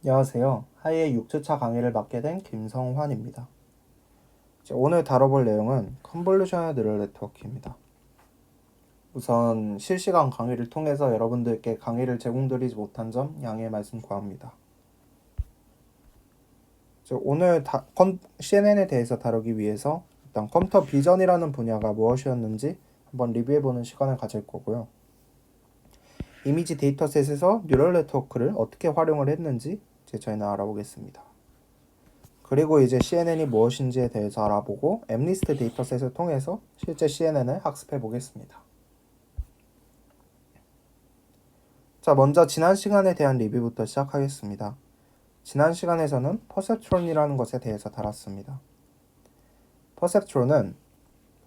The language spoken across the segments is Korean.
안녕하세요. 하이의 6주차 강의를 맡게 된 김성환입니다. 오늘 다뤄볼 내용은 컨볼루셔널 뉴럴 네트워크입니다. 우선 실시간 강의를 통해서 여러분들께 강의를 제공드리지 못한 점 양해 말씀 구합니다. 오늘 CNN에 대해서 다루기 위해서 일단 컴퓨터 비전이라는 분야가 무엇이었는지 한번 리뷰해보는 시간을 가질 거고요. 이미지 데이터셋에서 뉴럴 네트워크를 어떻게 활용을 했는지 저희는 알아보겠습니다. 그리고 이제 CNN이 무엇인지에 대해서 알아보고 엠리스트 데이터셋을 통해서 실제 CNN을 학습해 보겠습니다. 자, 먼저 지난 시간에 대한 리뷰부터 시작하겠습니다. 지난 시간에서는 퍼셉트론이라는 것에 대해서 다뤘습니다. 퍼셉트론은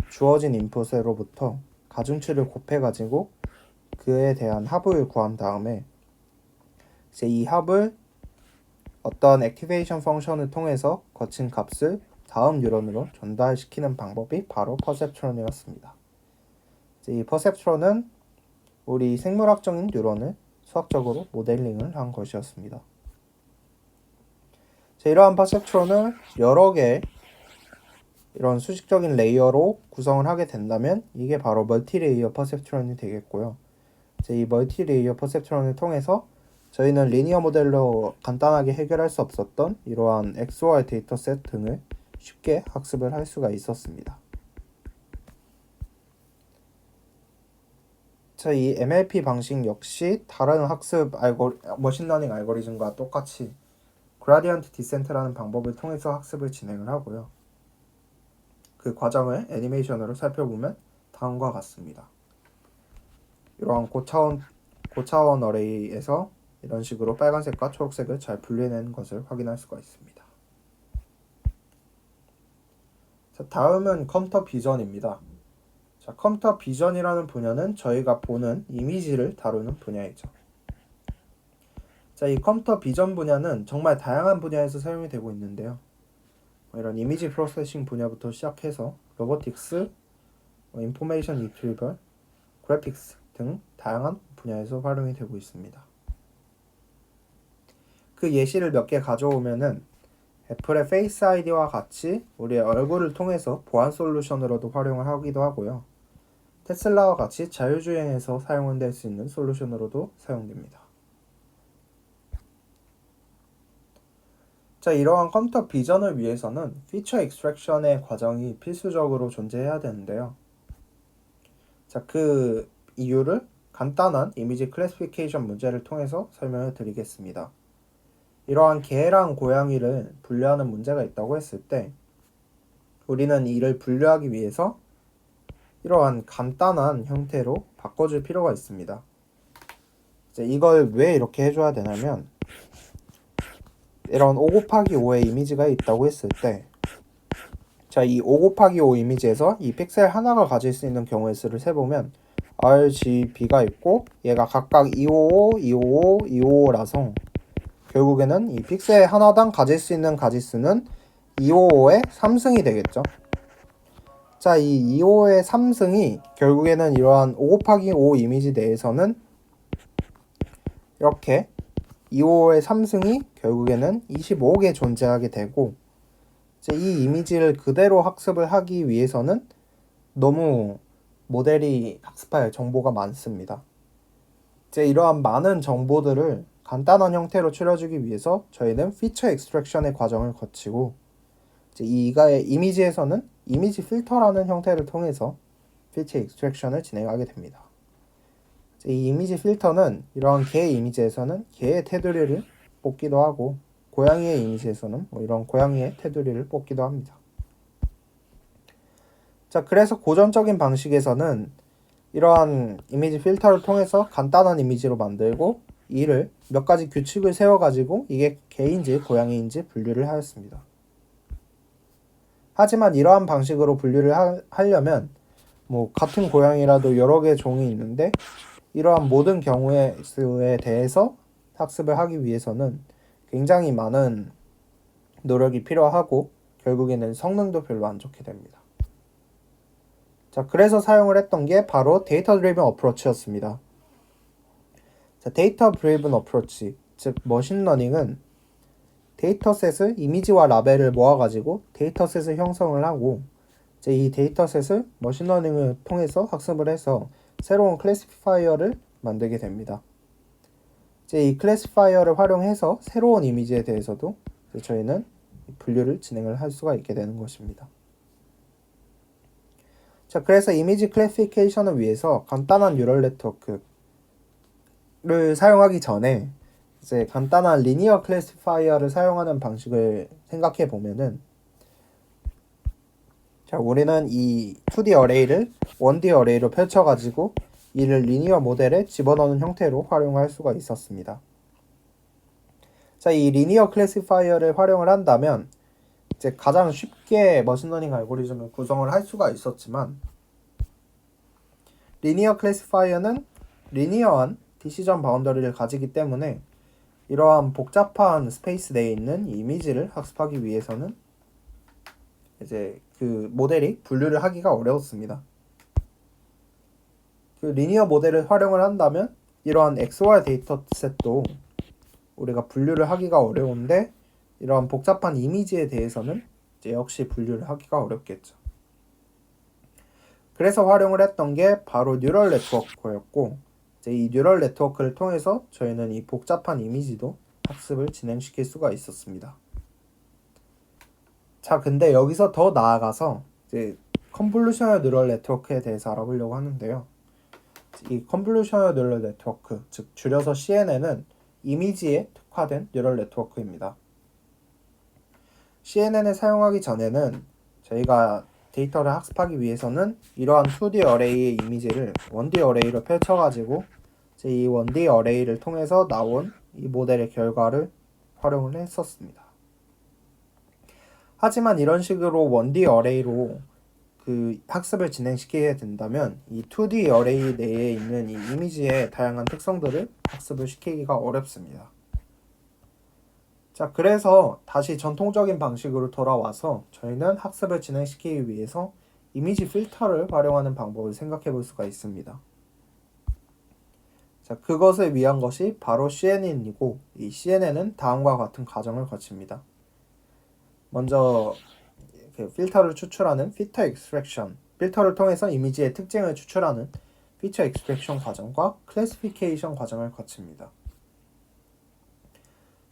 주어진 인풋으로부터 가중치를 곱해가지고 그에 대한 합을 구한 다음에 이제 이 합을 어떤 액티베이션 펑션을 통해서 거친 값을 다음 뉴런으로 전달시키는 방법이 바로 퍼셉트론이었습니다. 이 퍼셉트론은 우리 생물학적인 뉴런을 수학적으로 모델링을 한 것이었습니다. 이러한 퍼셉트론을 여러 개의 이런 수식적인 레이어로 구성을 하게 된다면 이게 바로 멀티레이어 퍼셉트론이 되겠고요. 이 멀티레이어 퍼셉트론을 통해서 저희는 리니어 모델로 간단하게 해결할 수 없었던 이러한 XOR 데이터셋 등을 쉽게 학습을 할 수가 있었습니다. 이 MLP 방식 역시 다른 학습 머신러닝 알고리즘과 똑같이 그라디언트 디센트라는 방법을 통해서 학습을 진행을 하고요. 그 과정을 애니메이션으로 살펴보면 다음과 같습니다. 이러한 고차원 어레이에서 이런 식으로 빨간색과 초록색을 잘 분리해낸 것을 확인할 수가 있습니다. 자, 다음은 컴퓨터 비전입니다. 자, 컴퓨터 비전이라는 분야는 저희가 보는 이미지를 다루는 분야이죠. 자, 이 컴퓨터 비전 분야는 정말 다양한 분야에서 사용이 되고 있는데요. 이런 이미지 프로세싱 분야부터 시작해서 로보틱스, 인포메이션 리트리버, 그래픽스 등 다양한 분야에서 활용이 되고 있습니다. 그 예시를 몇 개 가져오면은 애플의 페이스 아이디와 같이 우리의 얼굴을 통해서 보안 솔루션으로도 활용을 하기도 하고요. 테슬라와 같이 자율주행에서 사용될 수 있는 솔루션으로도 사용됩니다. 자, 이러한 컴퓨터 비전을 위해서는 피처 익스트랙션의 과정이 필수적으로 존재해야 되는데요. 자, 그 이유를 간단한 이미지 클래시피케이션 문제를 통해서 설명을 드리겠습니다. 이러한 개랑 고양이를 분류하는 문제가 있다고 했을 때 우리는 이를 분류하기 위해서 이러한 간단한 형태로 바꿔줄 필요가 있습니다. 이제 이걸 왜 이렇게 해줘야 되냐면 이런 5 곱하기 5의 이미지가 있다고 했을 때 자, 이 5 곱하기 5 이미지에서 이 픽셀 하나가 가질 수 있는 경우의 수를 세보면 RGB가 있고 얘가 각각 255, 255, 255라서 결국에는 이 픽셀 하나당 가질 수 있는 가지수는 255의 3승이 되겠죠. 자, 이 255의 3승이 결국에는 이러한 5 곱하기 5 이미지 내에서는 이렇게 255의 3승이 결국에는 25개 존재하게 되고 이제 이 이미지를 그대로 학습을 하기 위해서는 너무 모델이 학습할 정보가 많습니다. 이제 이러한 많은 정보들을 간단한 형태로 추려주기 위해서 저희는 피처 익스트랙션의 과정을 거치고 이제 이가의 이미지에서는 이미지 필터라는 형태를 통해서 피처 익스트랙션을 진행하게 됩니다. 이 이미지 필터는 이런 개 이미지에서는 개의 테두리를 뽑기도 하고 고양이의 이미지에서는 이런 고양이의 테두리를 뽑기도 합니다. 자, 그래서 고전적인 방식에서는 이러한 이미지 필터를 통해서 간단한 이미지로 만들고 이를 몇 가지 규칙을 세워가지고 이게 개인지 고양이인지 분류를 하였습니다. 하지만 이러한 방식으로 분류를 하려면 같은 고양이라도 여러 개의 종이 있는데 이러한 모든 경우의 수에 대해서 학습을 하기 위해서는 굉장히 많은 노력이 필요하고 결국에는 성능도 별로 안 좋게 됩니다. 자, 그래서 사용을 했던 게 바로 데이터 드리븐 어프로치였습니다. 자, 데이터 드리븐 어프로치, 즉 머신러닝은 데이터셋을 이미지와 라벨을 모아가지고 데이터셋을 형성을 하고 이제 이 데이터셋을 머신러닝을 통해서 학습을 해서 새로운 클래시파이어를 만들게 됩니다. 이제 이 클래시파이어를 활용해서 새로운 이미지에 대해서도 저희는 분류를 진행을 할 수가 있게 되는 것입니다. 자, 그래서 이미지 클래시피케이션을 위해서 간단한 뉴럴 네트워크를 사용하기 전에 이제 간단한 리니어 클래시파이어를 사용하는 방식을 생각해 보면은, 자, 우리는 이 2D 어레이를 1D 어레이로 펼쳐가지고 이를 리니어 모델에 집어넣는 형태로 활용할 수가 있었습니다. 자, 이 리니어 클래시파이어를 활용을 한다면 이제 가장 쉽게 머신러닝 알고리즘을 구성을 할 수가 있었지만, 리니어 클래시파이어는 리니어한 디시전 바운더리를 가지기 때문에 이러한 복잡한 스페이스 내에 있는 이미지를 학습하기 위해서는 이제 그 모델이 분류를 하기가 어려웠습니다. 그 리니어 모델을 활용을 한다면 이러한 XOR 데이터셋도 우리가 분류를 하기가 어려운데 이러한 복잡한 이미지에 대해서는 이제 역시 분류를 하기가 어렵겠죠. 그래서 활용을 했던 게 바로 뉴럴 네트워크였고, 이제 이 뉴럴 네트워크를 통해서 저희는 이 복잡한 이미지도 학습을 진행시킬 수가 있었습니다. 자, 근데 여기서 더 나아가서 이제 컨볼루셔널 뉴럴 네트워크에 대해서 알아보려고 하는데요. 이 컨볼루셔널 뉴럴 네트워크, 즉 줄여서 CNN은 이미지에 특화된 뉴럴 네트워크입니다. CNN을 사용하기 전에는 저희가 데이터를 학습하기 위해서는 이러한 2D 어레이의 이미지를 1D 어레이로 펼쳐가지고 이제 이 1D 어레이를 통해서 나온 이 모델의 결과를 활용을 했었습니다. 하지만 이런 식으로 1D 어레이로 그 학습을 진행시키게 된다면 이 2D 어레이 내에 있는 이 이미지의 다양한 특성들을 학습을 시키기가 어렵습니다. 자, 그래서 다시 전통적인 방식으로 돌아와서 저희는 학습을 진행시키기 위해서 이미지 필터를 활용하는 방법을 생각해 볼 수가 있습니다. 자, 그것을 위한 것이 바로 CNN이고, 이 CNN은 다음과 같은 과정을 거칩니다. 먼저 필터를 추출하는 피처 익스트랙션, 필터를 통해서 이미지의 특징을 추출하는 피처 익스트랙션 과정과 클래시피케이션 과정을 거칩니다.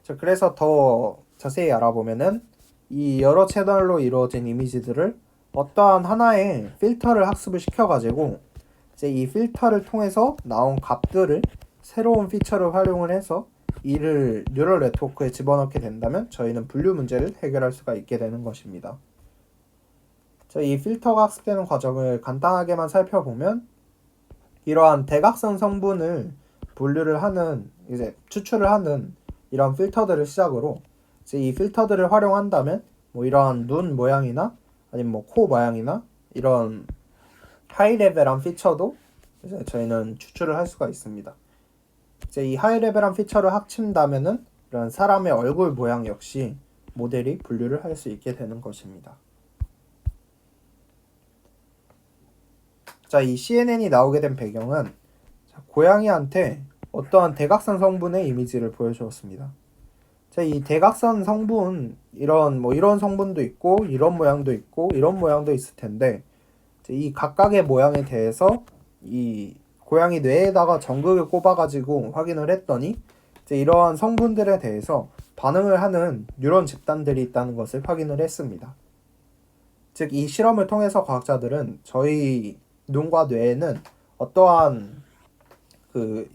자, 그래서 더 자세히 알아보면은 이 여러 채널로 이루어진 이미지들을 어떠한 하나의 필터를 학습을 시켜가지고 이제 이 필터를 통해서 나온 값들을 새로운 피처를 활용을 해서 이를 뉴럴 네트워크에 집어넣게 된다면 저희는 분류 문제를 해결할 수가 있게 되는 것입니다. 자, 이 필터가 학습되는 과정을 간단하게만 살펴보면 이러한 대각선 성분을 분류를 하는, 이제 추출을 하는 이런 필터들을 시작으로 이제 이 필터들을 활용한다면 뭐 이러한 눈 모양이나 아니면 뭐 코 모양이나 이런 하이 레벨한 피처도 이제 저희는 추출을 할 수가 있습니다. 이제 이 하이 레벨한 피처를 합친다면은 이런 사람의 얼굴 모양 역시 모델이 분류를 할 수 있게 되는 것입니다. 자, 이 CNN이 나오게 된 배경은 고양이한테 어떠한 대각선 성분의 이미지를 보여주었습니다. 자, 이 대각선 성분, 이런 성분도 있고, 이런 모양도 있고, 이런 모양도 있을 텐데, 이 각각의 모양에 대해서 이 고양이 뇌에다가 전극을 꼽아가지고 확인을 했더니, 이제 이러한 성분들에 대해서 반응을 하는 뉴런 집단들이 있다는 것을 확인을 했습니다. 즉, 이 실험을 통해서 과학자들은 저희 눈과 뇌에는 어떠한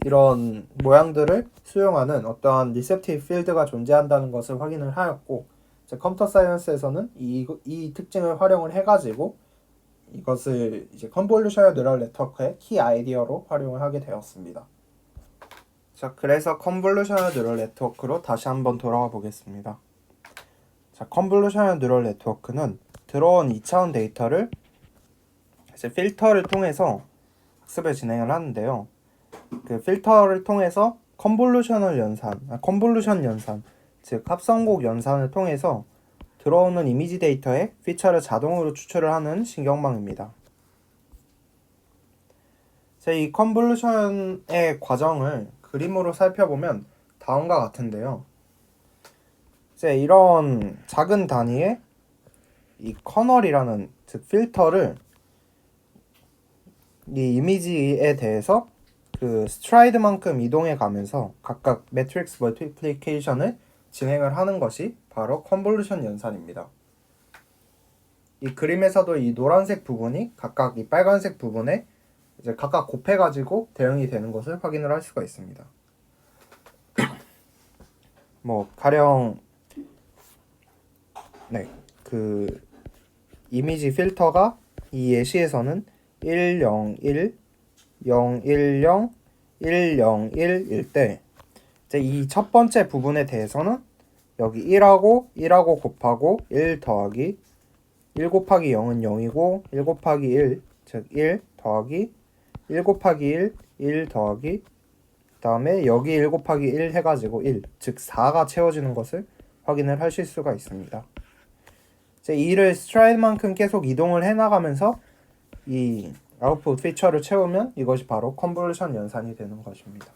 이런 모양들을 수용하는 어떠한 리셉티브 필드가 존재한다는 것을 확인을 하였고, 이제 컴퓨터 사이언스에서는 이 특징을 활용을 해가지고 이것을 이제 컨볼루셔널 뉴럴 네트워크의 키 아이디어로 활용을 하게 되었습니다. 자, 그래서 컨볼루셔널 뉴럴 네트워크로 다시 한번 돌아가 보겠습니다. 자, 컨볼루셔널 뉴럴 네트워크는 들어온 2차원 데이터를 이제 필터를 통해서 학습을 진행을 하는데요. 그 필터를 통해서 컨볼루션 연산, 즉 합성곡 연산을 통해서 들어오는 이미지 데이터의 피처를 자동으로 추출을 하는 신경망입니다. 이 컨볼루션의 과정을 그림으로 살펴보면 다음과 같은데요. 이제 이런 작은 단위의 이 커널이라는 즉 필터를 이 이미지에 대해서 그 스트라이드만큼 이동해 가면서 각각 매트릭스 멀티플리케이션을 진행을 하는 것이 바로 컨볼루션 연산입니다. 이 그림에서도 이 노란색 부분이 각각 이 빨간색 부분에 이제 각각 곱해가지고 대응이 되는 것을 확인을 할 수가 있습니다. 뭐 가령 그 이미지 필터가 이 예시에서는 101, 010, 101일 때 이제 이 첫 번째 부분에 대해서는 여기 1하고 곱하고 1 더하기 1 곱하기 0은 0이고 1 곱하기 1, 즉 1 더하기 1 곱하기 1, 1 더하기 그 다음에 여기 1 곱하기 1 해가지고 1, 즉 4가 채워지는 것을 확인을 하실 수가 있습니다. 이제 이를 스트라이드만큼 계속 이동을 해나가면서 이 아웃풋 피처를 채우면 이것이 바로 컨볼루션 연산이 되는 것입니다.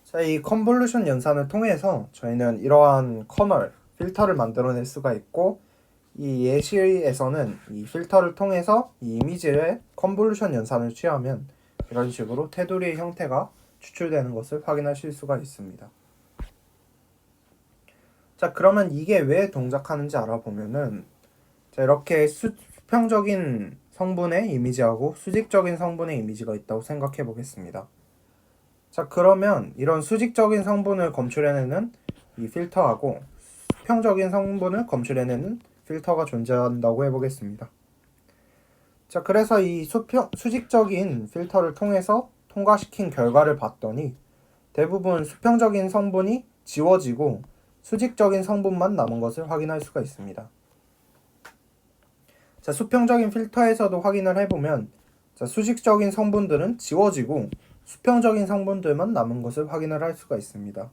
자, 이 컨볼루션 연산을 통해서 저희는 이러한 커널, 필터를 만들어낼 수가 있고 이 예시에서는 이 필터를 통해서 이 이미지의 컨볼루션 연산을 취하면 이런 식으로 테두리의 형태가 추출되는 것을 확인하실 수가 있습니다. 자, 그러면 이게 왜 동작하는지 알아보면은 자, 이렇게 수평적인 성분의 이미지하고 수직적인 성분의 이미지가 있다고 생각해 보겠습니다. 자, 그러면 이런 수직적인 성분을 검출해내는 이 필터하고 수평적인 성분을 검출해내는 필터가 존재한다고 해보겠습니다. 자, 그래서 이 수직적인 필터를 통해서 통과시킨 결과를 봤더니 대부분 수평적인 성분이 지워지고 수직적인 성분만 남은 것을 확인할 수가 있습니다. 자, 수평적인 필터에서도 확인을 해보면 자, 수직적인 성분들은 지워지고 수평적인 성분들만 남은 것을 확인을 할 수가 있습니다.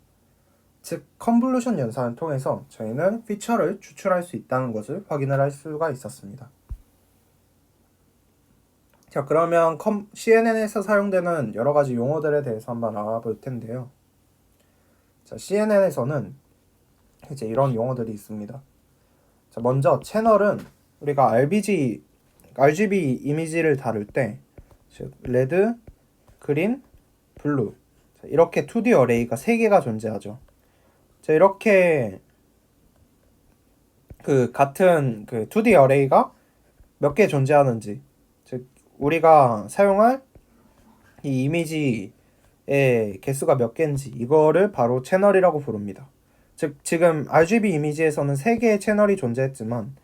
즉, 컨볼루션 연산을 통해서 저희는 피처를 추출할 수 있다는 것을 확인을 할 수가 있었습니다. 자, 그러면 CNN에서 사용되는 여러 가지 용어들에 대해서 한번 알아볼 텐데요. 자, CNN에서는 이제 이런 용어들이 있습니다. 자, 먼저 채널은 우리가 RGB 이미지를 다룰 때, 즉 레드, 그린, 블루 이렇게 2D 어레이가 3개가 존재하죠. 자, 이렇게 그 같은 그 2D 어레이가 몇 개 존재하는지, 즉 우리가 사용할 이 이미지의 개수가 몇 개인지 이거를 바로 채널이라고 부릅니다. 즉 지금 RGB 이미지에서는 3개의 채널이 존재했지만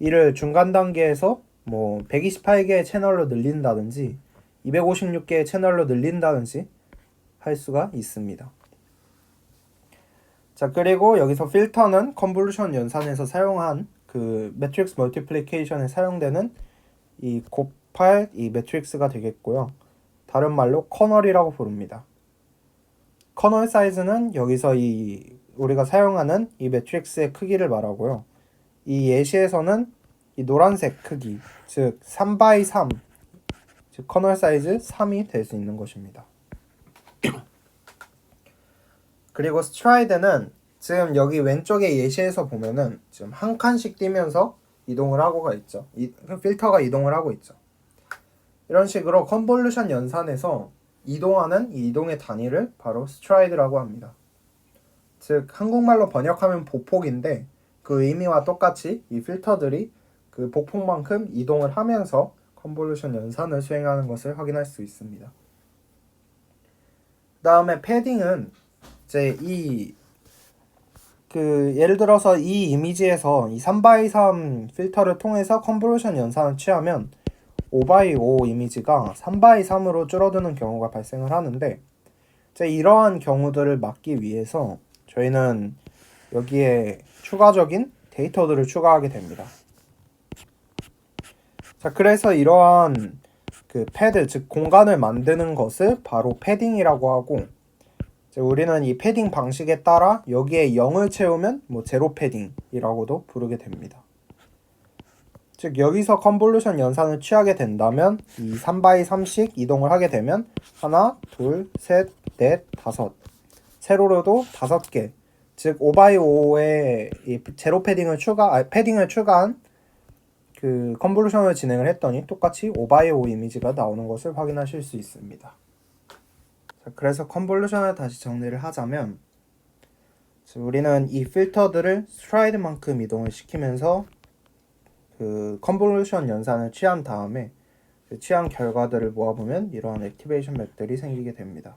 이를 중간 단계에서 뭐 128개의 채널로 늘린다든지 256개의 채널로 늘린다든지 할 수가 있습니다. 자, 그리고 여기서 필터는 컨볼루션 연산에서 사용한 그 매트릭스 멀티플리케이션에 사용되는 이 곱할 이 매트릭스가 되겠고요. 다른 말로 커널이라고 부릅니다. 커널 사이즈는 여기서 이 우리가 사용하는 이 매트릭스의 크기를 말하고요. 이 예시에서는 이 노란색 크기, 즉 3x3, 즉 커널 사이즈 3이 될 수 있는 것입니다. 그리고 스트라이드는 지금 여기 왼쪽에 예시에서 보면은 지금 한 칸씩 뛰면서 이동을 하고가 있죠. 필터가 이동을 하고 있죠. 이런 식으로 컨볼루션 연산에서 이동하는 이 이동의 단위를 바로 스트라이드라고 합니다. 즉 한국말로 번역하면 보폭인데 그 의미와 똑같이 이 필터들이 그 보폭만큼 이동을 하면서 컨볼루션 연산을 수행하는 것을 확인할 수 있습니다. 그 다음에 패딩은 이제 예를 들어서 이 이미지에서 이 3x3 필터를 통해서 컨볼루션 연산을 취하면 5x5 이미지가 3x3으로 줄어드는 경우가 발생을 하는데 이제 이러한 경우들을 막기 위해서 저희는 여기에 추가적인 데이터들을 추가하게 됩니다. 자, 그래서 이러한 그 패드, 즉 공간을 만드는 것을 바로 패딩이라고 하고 이제 우리는 이 패딩 방식에 따라 여기에 0을 채우면 뭐 제로 패딩이라고도 부르게 됩니다. 즉 여기서 컨볼루션 연산을 취하게 된다면 이 3x3씩 이동을 하게 되면 하나, 둘, 셋, 넷, 다섯 세로로도 5개, 즉 5x5의 이 제로 패딩을 추가한 그 컨볼루션을 진행을 했더니 똑같이 5x5 이미지가 나오는 것을 확인하실 수 있습니다. 자, 그래서 컨볼루션을 다시 정리를 하자면, 우리는 이 필터들을 스트라이드만큼 이동을 시키면서 그 컨볼루션 연산을 취한 다음에 그 취한 결과들을 모아보면 이러한 액티베이션 맵들이 생기게 됩니다.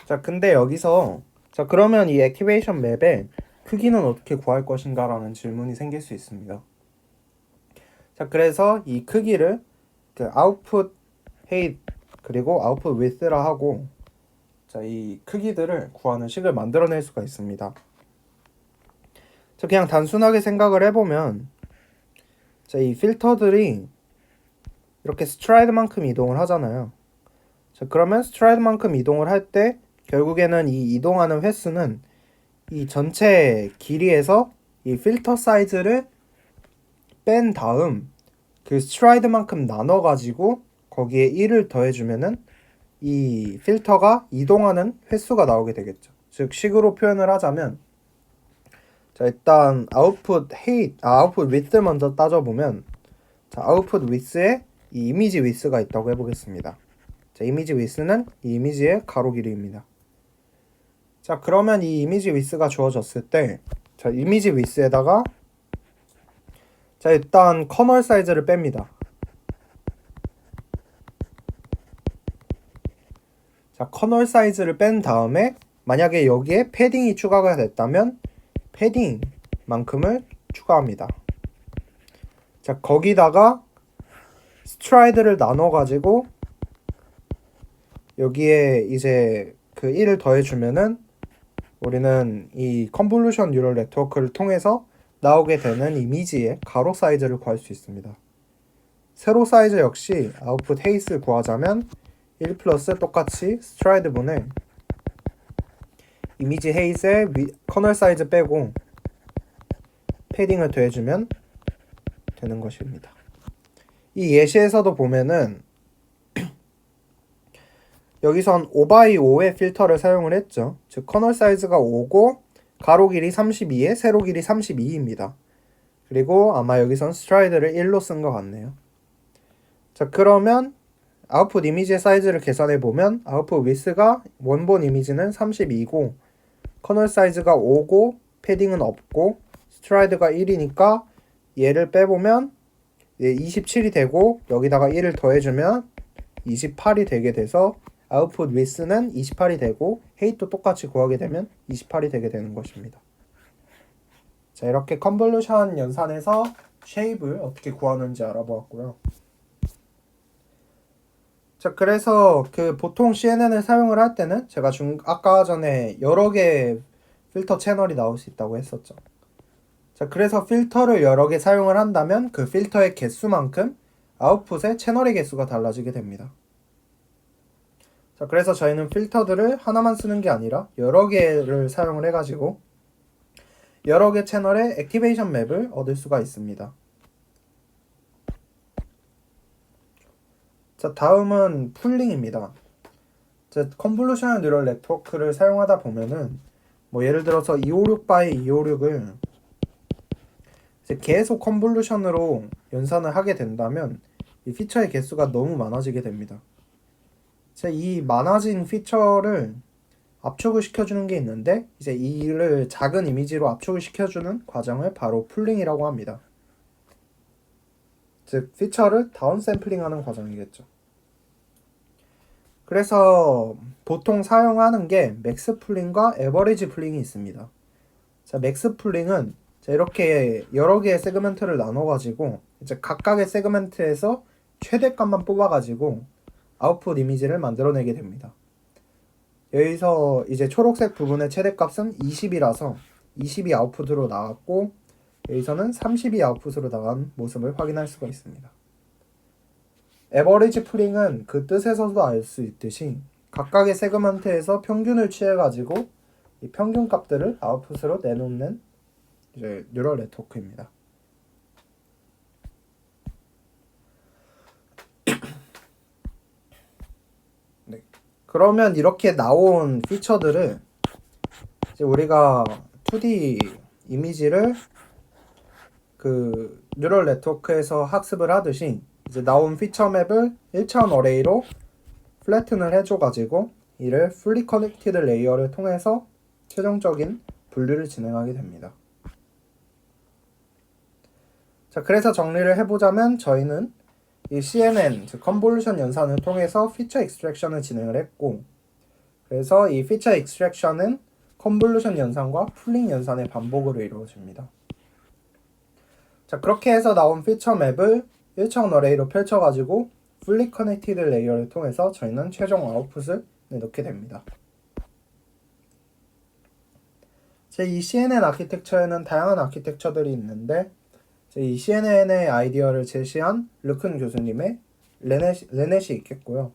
자, 근데 여기서 그러면 이 액티베이션 맵의 크기는 어떻게 구할 것인가 라는 질문이 생길 수 있습니다. 자, 그래서 이 크기를 그 output height 그리고 output width라 하고, 자, 이 크기들을 구하는 식을 만들어낼 수가 있습니다. 자, 그냥 단순하게 생각을 해보면, 자, 이 필터들이 이렇게 스트라이드만큼 이동을 하잖아요. 자, 그러면 스트라이드만큼 이동을 할 때 결국에는 이 이동하는 횟수는 이 전체 길이에서 이 필터 사이즈를 뺀 다음 그 스트라이드만큼 나눠가지고 거기에 1을 더해주면은 이 필터가 이동하는 횟수가 나오게 되겠죠. 즉 식으로 표현을 하자면, 자, 일단 아웃풋 width 먼저 따져보면, 자, 아웃풋 width에 이 이미지 width가 있다고 해보겠습니다. 자, 이미지 width는 이 이미지의 가로 길이입니다. 자, 그러면 이 이미지 width가 주어졌을 때, 자, 이미지 width에다가 자, 일단 커널 사이즈를 뺍니다. 자, 커널 사이즈를 뺀 다음에 만약에 여기에 패딩이 추가가 됐다면 패딩만큼을 추가합니다. 자, 거기다가 스트라이드를 나눠가지고 여기에 이제 그 1을 더해주면은 우리는 이 컨볼루션 뉴럴 네트워크를 통해서 나오게 되는 이미지의 가로 사이즈를 구할 수 있습니다. 세로 사이즈 역시 아웃풋 헤이스를 구하자면 1 플러스 똑같이 스트라이드 분의 이미지 헤이스의 커널 사이즈 빼고 패딩을 더해주면 되는 것입니다. 이 예시에서도 보면은 여기선 5x5의 필터를 사용을 했죠. 즉 커널 사이즈가 5고 가로 길이 32에 세로 길이 32입니다. 그리고 아마 여기선 스트라이드를 1로 쓴 것 같네요. 자, 그러면 아웃풋 이미지의 사이즈를 계산해 보면 아웃풋 위스가 원본 이미지는 32고 커널 사이즈가 5고 패딩은 없고 스트라이드가 1이니까 얘를 빼보면 27이 되고 여기다가 1을 더해주면 28이 되게 돼서 아웃풋 위스는 28이 되고 헤이트도 똑같이 구하게 되면 28이 되게 되는 것입니다. 자, 이렇게 컨볼루션 연산에서 쉐입을 어떻게 구하는지 알아보았고요. 자, 그래서 그 보통 CNN을 사용을 할 때는 제가 아까 전에 여러 개의 필터 채널이 나올 수 있다고 했었죠. 자, 그래서 필터를 여러 개 사용을 한다면 그 필터의 개수만큼 아웃풋의 채널의 개수가 달라지게 됩니다. 자, 그래서 저희는 필터들을 하나만 쓰는 게 아니라 여러 개를 사용을 해가지고 여러 개 채널의 액티베이션 맵을 얻을 수가 있습니다. 자, 다음은 풀링입니다. 자, 컨볼루셔널 뉴럴 네트워크를 사용하다 보면은 뭐 예를 들어서 256x256을 계속 컨볼루션으로 연산을 하게 된다면 이 피처의 개수가 너무 많아지게 됩니다. 자, 이 많아진 피처를 압축을 시켜주는 게 있는데 이제 이를 작은 이미지로 압축을 시켜주는 과정을 바로 풀링이라고 합니다. 즉 피처를 다운 샘플링하는 과정이겠죠. 그래서 보통 사용하는 게 맥스 풀링과 에버리지 풀링이 있습니다. 자, 맥스 풀링은 이렇게 여러 개의 세그먼트를 나눠가지고 이제 각각의 세그먼트에서 최대값만 뽑아가지고 아웃풋 이미지를 만들어내게 됩니다. 여기서 이제 초록색 부분의 최대값은 20이라서 20이 아웃풋으로 나왔고 여기서는 30이 아웃풋으로 나간 모습을 확인할 수가 있습니다. 에버리지 풀링은 그 뜻에서도 알 수 있듯이 각각의 세그먼트에서 평균을 취해가지고 이 평균 값들을 아웃풋으로 내놓는 이제 뉴럴 네트워크입니다. 네. 그러면 이렇게 나온 피처들을 이제 우리가 2D 이미지를 그 뉴럴 네트워크에서 학습을 하듯이 이제 나온 피처 맵을 1차원 어레이로 플래튼을 해줘가지고 이를 fully connected 레이어를 통해서 최종적인 분류를 진행하게 됩니다. 자, 그래서 정리를 해보자면 저희는 이 CNN, 즉 컨볼루션 연산을 통해서 피처 익스트랙션을 진행을 했고, 그래서 이 피처 익스트랙션은 컨볼루션 연산과 풀링 연산의 반복으로 이루어집니다. 자, 그렇게 해서 나온 피처 맵을 1차원 어레이로 펼쳐가지고 fully connected 레이어를 통해서 저희는 최종 아웃풋을 넣게 됩니다. 이 CNN 아키텍처에는 다양한 아키텍처들이 있는데 이 CNN의 아이디어를 제시한 르큰 교수님의 레넷이 있겠고요.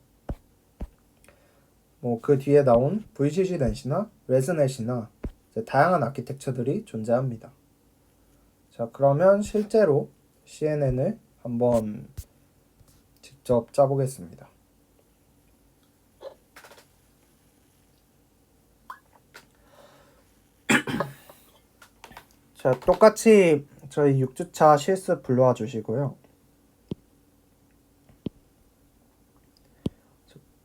그 뒤에 나온 VCC 넷이나 레즈넷이나 다양한 아키텍처들이 존재합니다. 자, 그러면 실제로 CNN을 한번 직접 짜보겠습니다. 자, 똑같이 저희 6주차 실습 불러와 주시고요.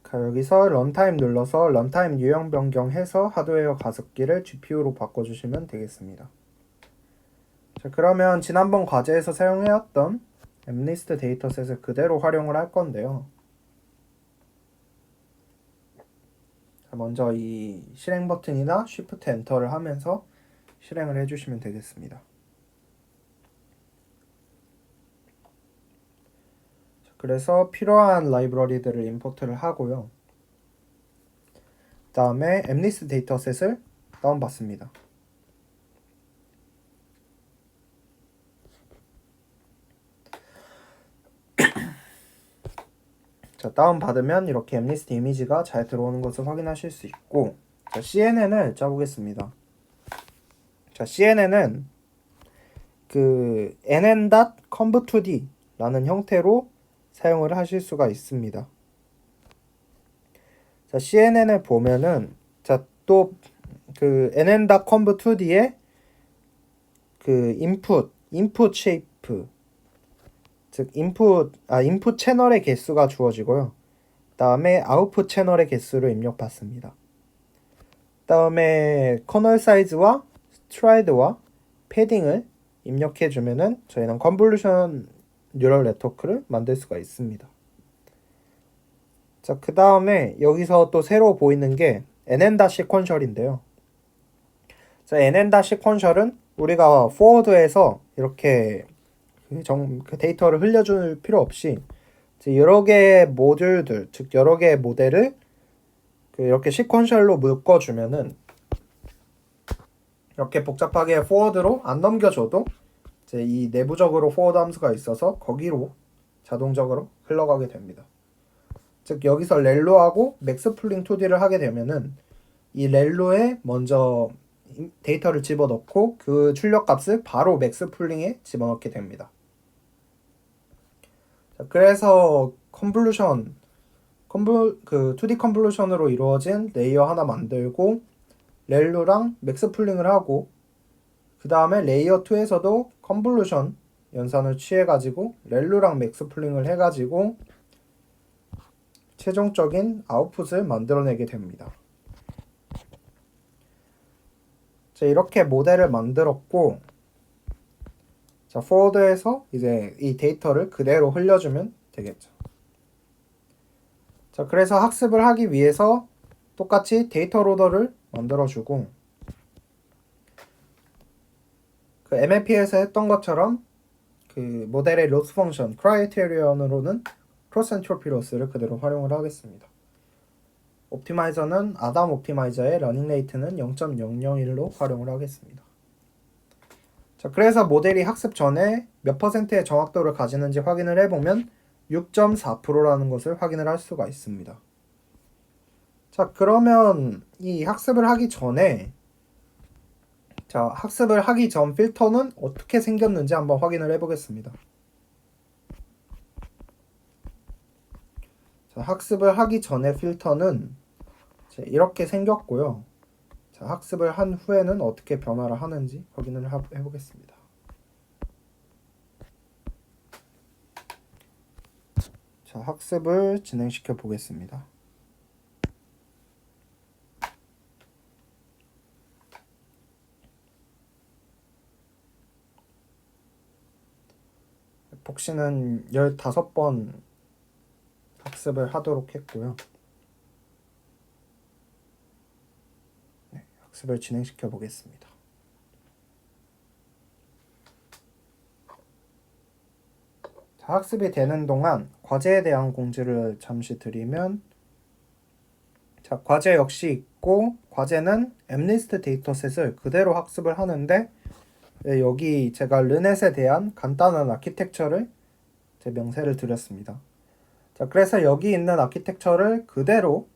자, 여기서 런타임 눌러서 런타임 유형 변경해서 하드웨어 가습기를 GPU로 바꿔주시면 되겠습니다. 자, 그러면 지난번 과제에서 사용해왔던 MNIST 데이터셋을 그대로 활용을 할 건데요. 자, 먼저 이 실행 버튼이나 Shift 엔터를 하면서 실행을 해주시면 되겠습니다. 자, 그래서 필요한 라이브러리들을 임포트를 하고요. 그 다음에 MNIST 데이터셋을 다운받습니다. 자, 다운받으면 이렇게 MNIST 이미지가 잘 들어오는 것을 확인하실 수 있고, 자, CNN을 짜보겠습니다. 자, CNN은 그 nn.conv2d 라는 형태로 사용을 하실 수가 있습니다. 자, CNN을 보면은 자, 또 그 nn.conv2d에 그 input shape 즉 인풋 채널의 개수가 주어지고요. 다음에 아웃풋 채널의 개수를 입력받습니다. 다음에 커널 사이즈와 스트라이드와 패딩을 입력해주면은 저희는 컨볼루션 뉴럴 네트워크를 만들 수가 있습니다. 자, 그 다음에 여기서 또 새로 보이는 게 nn.sequential인데요. 자, nn.sequential은 우리가 포워드에서 이렇게 그 데이터를 흘려줄 필요 없이 여러 개의 모듈들, 즉 여러 개의 모델을 이렇게 시퀀셜로 묶어주면은 이렇게 복잡하게 포워드로 안 넘겨줘도 이제 이 내부적으로 포워드 함수가 있어서 거기로 자동적으로 흘러가게 됩니다. 즉 여기서 렐로하고 맥스풀링 2D를 하게 되면은 이 렐로에 먼저 데이터를 집어넣고 그 출력값을 바로 맥스풀링에 집어넣게 됩니다. 자, 그래서 컨볼루션 그 2D 컨볼루션으로 이루어진 레이어 하나 만들고 렐로랑 맥스풀링을 하고 그 다음에 레이어 2에서도 컨볼루션 연산을 취해가지고 렐로랑 맥스풀링을 해가지고 최종적인 아웃풋을 만들어내게 됩니다. 자, 이렇게 모델을 만들었고, 자, 포워드에서 이제 이 데이터를 그대로 흘려주면 되겠죠. 자, 그래서 학습을 하기 위해서 똑같이 데이터 로더를 만들어주고, 그 MLP에서 했던 것처럼 그 모델의 로스 펑션, 크라이테리언으로는 크로스 엔트로피 로스를 그대로 활용을 하겠습니다. 옵티마이저는 아담 옵티마이저의 러닝 레이트는 0.001로 활용을 하겠습니다. 자, 그래서 모델이 학습 전에 몇 %의 정확도를 가지는지 확인을 해보면 6.4%라는 것을 확인을 할 수가 있습니다. 자, 그러면 이 학습을 하기 전에 학습을 하기 전 필터는 어떻게 생겼는지 한번 확인을 해보겠습니다. 자, 학습을 하기 전의 필터는 자, 이렇게 생겼고요. 자, 학습을 한 후에는 어떻게 변화를 하는지 확인을 해보겠습니다. 자, 학습을 진행시켜 보겠습니다. 복시는 15번 학습을 하도록 했고요. 네, 학습을 진행시켜 보겠습니다. 자, 학습이 되는 동안 과제에 대한 공지를 잠시 드리면, 자, 과제 역시 있고, 과제는 엠리스트 데이터셋을 그대로 학습을 하는데, 네, 여기 제가 르넷에 대한 간단한 아키텍처를 제 명세를 드렸습니다. 자, 그래서 여기 있는 아키텍처를 그대로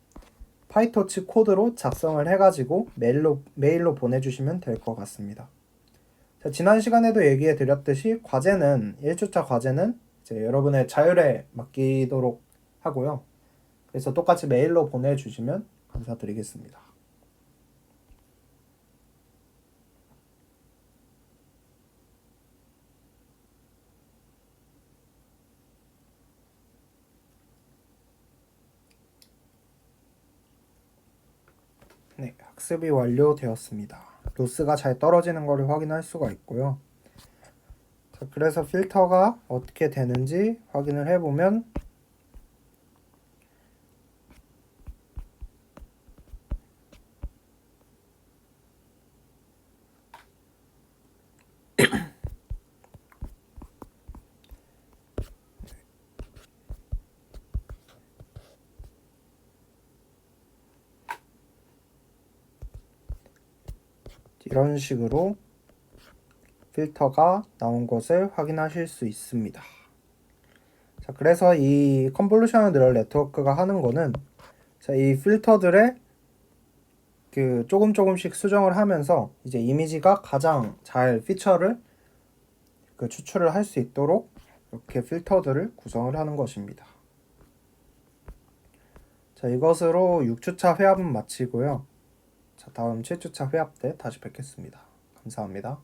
파이토치 코드로 작성을 해가지고 메일로 보내주시면 될 것 같습니다. 자, 지난 시간에도 얘기해 드렸듯이 과제는 1주차 과제는 이제 여러분의 자율에 맡기도록 하고요. 그래서 똑같이 메일로 보내주시면 감사드리겠습니다. 네, 학습이 완료되었습니다. 로스가 잘 떨어지는 것을 확인할 수가 있고요. 자, 그래서 필터가 어떻게 되는지 확인을 해보면, 이런 식으로 필터가 나온 것을 확인하실 수 있습니다. 자, 그래서 이 컨볼루션 뉴럴 네트워크가 하는 거는, 자, 이 필터들의 그 조금씩 수정을 하면서 이제 이미지가 가장 잘 피처를 그 추출을 할 수 있도록 이렇게 필터들을 구성을 하는 것입니다. 자, 이것으로 6주차 회합은 마치고요. 자, 다음 7주차 회합 때 다시 뵙겠습니다. 감사합니다.